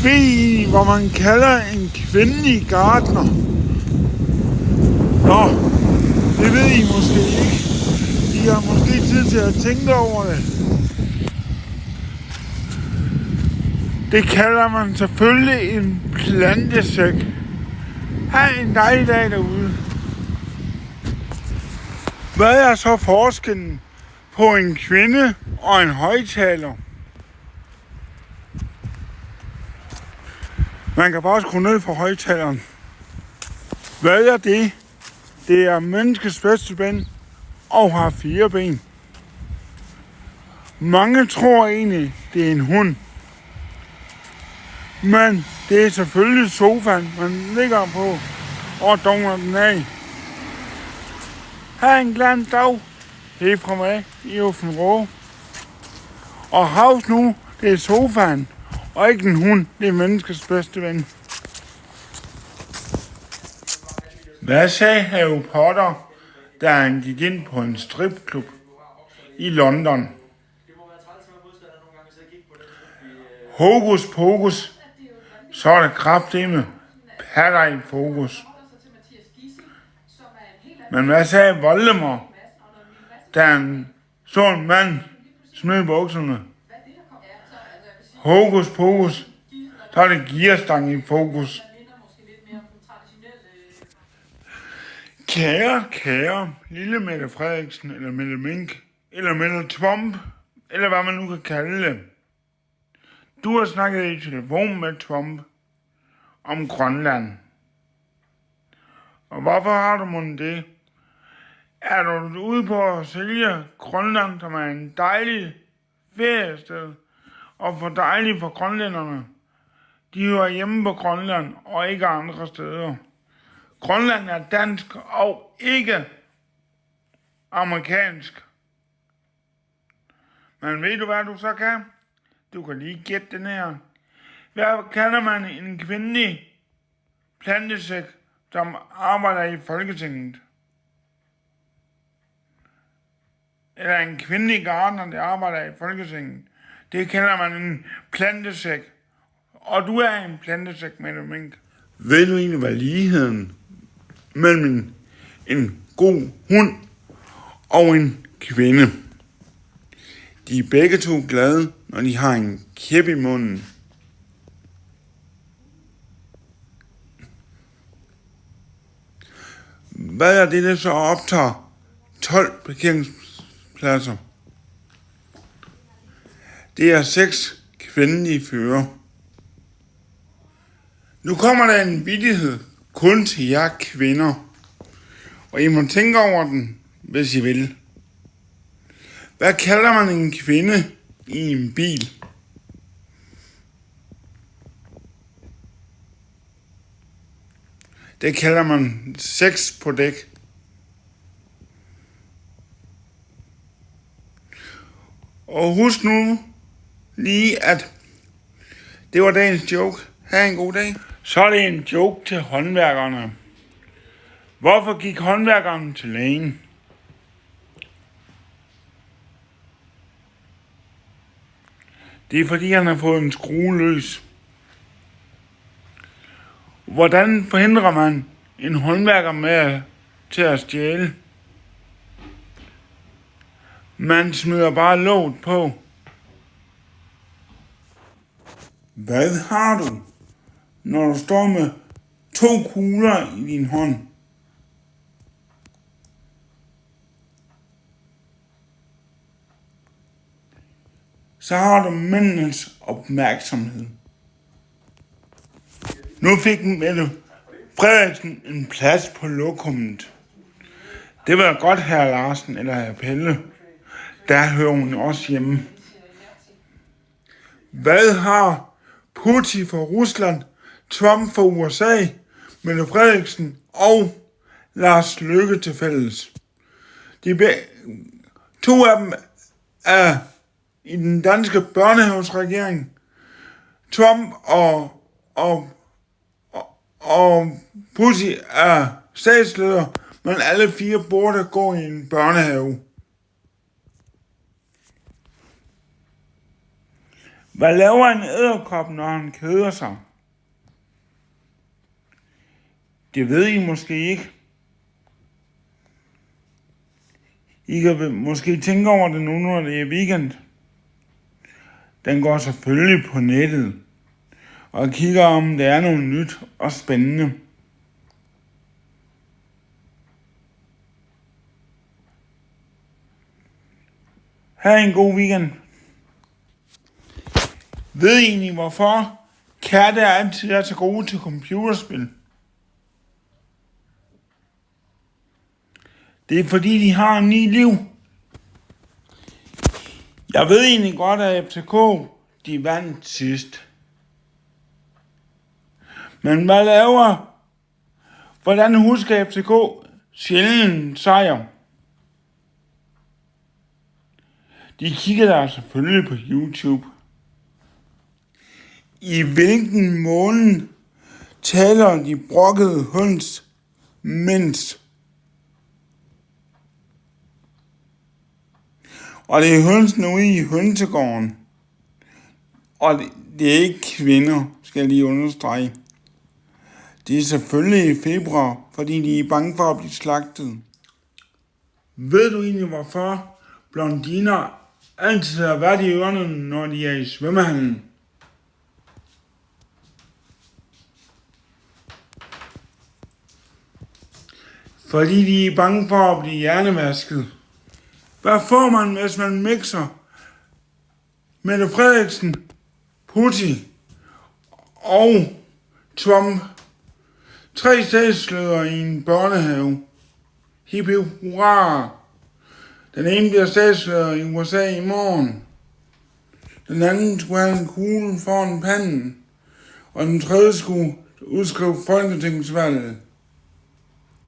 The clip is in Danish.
Ved I, hvor man kalder en kvindelig gartner? Nå, det ved I måske ikke. I har måske tid til at tænke over det. Det kalder man selvfølgelig en plantesæk. Ha' en dejlig dag derude. Hvad er så forskellen på en kvinde og en højttaler? Man kan bare skrue ned for højttaleren. Hvad er det? Det er menneskets bedste ven og har 4 ben. Mange tror egentlig, det er en hund. Men det er selvfølgelig sofaen, man ligger på og donger den af. Ha' en glad dag. Det er fra mig i Aabenraa. Og havs nu, det er sofaen, og ikke en hund, det er menneskets bedste ven. Hvad sagde Harry Potter, da han gik ind på en stripklub i London? Hokus pokus, så er det kraftedeme patter i fokus. Men hvad sagde Voldemort, da han så en mand smide bukserne? Hokus pokus, så er det gearstang i fokus. Kære, lille Mette Frederiksen, eller Mette Mink, eller Mette Trump, eller hvad man nu kan kalde det. Du har snakket i telefon med Trump om Grønland. Og hvorfor har du mon det? Er du ude på at sælge Grønland, som er en dejlig feriested, og for dejligt for grønlænderne? De hører hjemme på Grønland, og ikke andre steder. Grønland er dansk og ikke amerikansk. Men ved du, hvad du så kan? Du kan lige gætte den her. Hvad kalder man en kvindelig plantesæk, som arbejder i Folketinget? Eller en kvindelig gartner, der arbejder i Folketinget. Det kalder man en plantesæk. Og du er en plantesæk, Mette Mink. Ved du egentlig, hvad ligheden mellem en god hund og en kvinde? De er begge to glade, når de har en kæp i munden. Hvad er det, der så optager 12 parkeringspladser? Det er 6 kvindelige fører. Nu kommer der en vittighed kun til jer kvinder, og I må tænke over den, hvis I vil. Hvad kalder man en kvinde i en bil? Det kalder man sex på dæk. Og husk nu lige, at det var dagens joke. Ha' en god dag. Så er det en joke til håndværkerne. Hvorfor gik håndværkeren til lægen? Det er fordi, han har fået en skrue løs. Hvordan forhindrer man en håndværker til at stjæle? Man smider bare låget på. Hvad har du, når du står med 2 kugler i din hånd? Så har du mændenes opmærksomhed. Nu fik Mette Frederiksen en plads på lokummet. Det var godt, hr. Larsen eller hr. Pelle. Der hører hun også hjemme. Hvad har Putin for Rusland, Trump for USA, Mette Frederiksen og Lars Løkke til fælles? To af dem er i den danske børnehavsregering. Trump og Putin er statsleder, men alle 4 burde gå i en børnehave. Hvad laver en edderkop, når han keder sig? Det ved I måske ikke. I kan måske tænke over det nu, når det er weekend. Den går selvfølgelig på nettet og kigger, om der er noget nyt og spændende. Ha' en god weekend. Ved I egentlig, hvorfor katte altid er så gode til computerspil? Det er fordi, de har 9 liv. Jeg ved egentlig godt, at FCK, de vandt sidst. Men hvordan husker FCK sjældent sejr? De kigger der selvfølgelig på YouTube. I hvilken måned taler de brokkede høns mindst? Og det er hønsene ude i hønsegården. Og det er ikke kvinder, skal jeg lige understrege. Det er selvfølgelig i februar, fordi de er bange for at blive slagtet. Ved du egentlig, hvorfor blondiner altid har været i ørerne, når de er i svømmehallen? Fordi de er bange for at blive hjernevasket. Hvad får man, hvis man mixer Mette Frederiksen, Putin og Trump? 3 statsledere i en børnehave. Hip hip hurra. Den ene bliver statsleder i USA i morgen. Den anden skulle have en kugle foran panden. Og den tredje skulle udskrive folketingsvalget.